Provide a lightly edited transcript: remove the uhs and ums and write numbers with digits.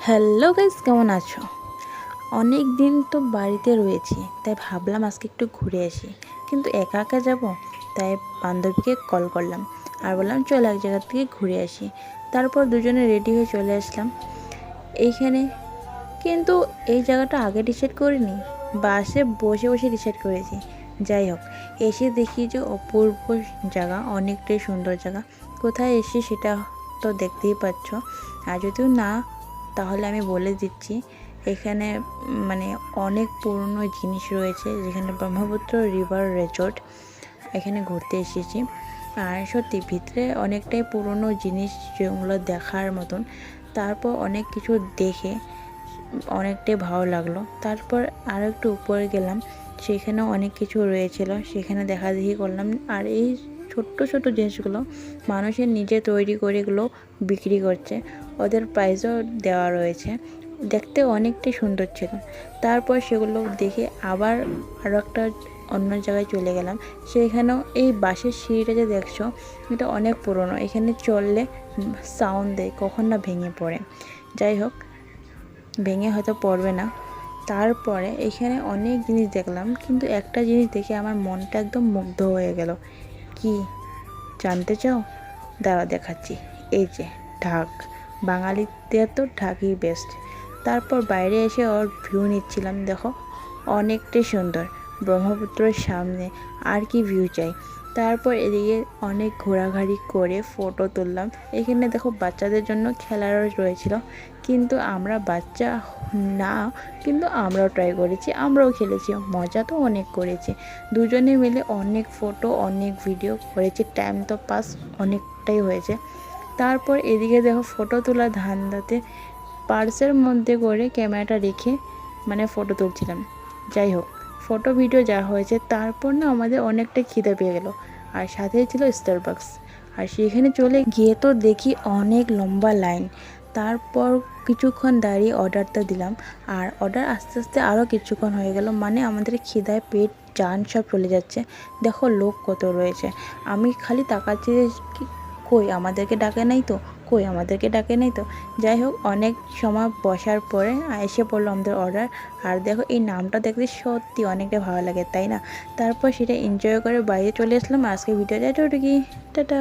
Hello guys, কেমন আছো? অনেক দিন তো বাড়িতে রয়েছি, তাই ভাবলাম আজকে একটু ঘুরে আসি। কিন্তু একা একা যাব, তাই বান্ধবীকে কল করলাম আর বললাম চল এক জায়গা থেকে ঘুরে আসি। তারপর দুজনে রেডি হয়ে চলে আসলাম এইখানে। কিন্তু এই জায়গাটা আগে ডিসাইড করিনি, বাসে বসে বসে ডিসাইড করেছি। যাই হোক, এসে দেখি যে অপূর্ব জায়গা, অনেকটাই সুন্দর জায়গা। কোথায় এসে সেটা তো দেখতেই পাচ্ছ, আর যদিও না তাহলে আমি বলে দিচ্ছি। এখানে মানে অনেক পুরনো জিনিস রয়েছে, যেখানে ব্রহ্মপুত্র রিভার রিসর্ট, এখানে ঘুরতে এসেছি। আর সত্যি ভিতরে অনেকটাই পুরনো জিনিস, যেগুলো দেখার মতন। তারপর অনেক কিছু দেখে অনেকটাই ভালো লাগলো। তারপর আরও একটু উপরে গেলাম, সেখানেও অনেক কিছু রয়েছিল, সেখানে দেখাদেখি করলাম। আর এই ছোট্ট ছোট জিনিসগুলো মানুষের নিজে তৈরি করে এগুলো বিক্রি করছে, ওদের প্রাইসও দেওয়া রয়েছে। দেখতে অনেকটাই সুন্দর ছিল। তারপর সেগুলো দেখে আবার আরও একটা অন্য জায়গায় চলে গেলাম। সেখানেও এই বাঁশের সিঁড়িটা যে দেখছো, এটা অনেক পুরনো। এখানে চললে সাউন্ড দেয়, কখন না ভেঙে পড়ে। যাই হোক, ভেঙে হয়তো পড়বে না। তারপরে এখানে অনেক জিনিস দেখলাম, কিন্তু একটা জিনিস দেখে আমার মনটা একদম মুগ্ধ হয়ে গেল। কি জানতে চাও? দাঁড়া দেখাচ্ছি। এই যে ঢাক, বাঙালিদের তো ঢাকই বেস্ট। তারপর বাইরে এসে ওর ভিউ নিচ্ছিলাম। দেখো অনেকটাই সুন্দর, ব্রহ্মপুত্রের সামনে আর কি ভিউ চাই। তারপর এদিকে অনেক ঘোরাঘুরি করে ফটো তুললাম। এখানে দেখো বাচ্চাদের জন্য খেলারও রয়েছিল, কিন্তু আমরা বাচ্চা না, কিন্তু আমরাও ট্রাই করেছি, আমরাও খেলেছি, মজা তো অনেক করেছি। দুজনে মিলে অনেক ফটো অনেক ভিডিও করেছি, টাইম তো পাস অনেকটাই হয়েছে। তারপর এদিকে দেখো ফটো তোলা ধান্দাতে পার্সের মধ্যে করে ক্যামেরাটা রেখে ফটো তুলছিলাম। যাই হোক, ফটো ভিডিও যা হয়েছে, তারপর না আমাদের অনেকটা খিদে পেয়ে গেল, আর সাথে ছিল স্টারবাক্স। আর সেখানে চলে গিয়ে তো দেখি অনেক লম্বা লাইন। তারপর কিছুক্ষণ দাঁড়িয়ে অর্ডারটা দিলাম, আর অর্ডার আস্তে আস্তে আরও কিছুক্ষণ হয়ে গেল। আমাদের খিদায় পেট জান সব চলে যাচ্ছে। দেখো লোক কত রয়েছে, আমি খালি তাকাচ্ছি যে কই আমাদেরকে ডাকে নাই তো, কই আমাদেরকে ডাকে নাই তো। যাই হোক, অনেক সময় বসার পরে এসে পড়লো আমাদের অর্ডার। আর দেখো এই নামটা দেখতে সত্যি অনেকটা ভালো লাগে, তাই না? তারপর সেটা এনজয় করে বাইরে চলে আসলাম। আজকে ভিডিওটা এতটুকুই, টাটা।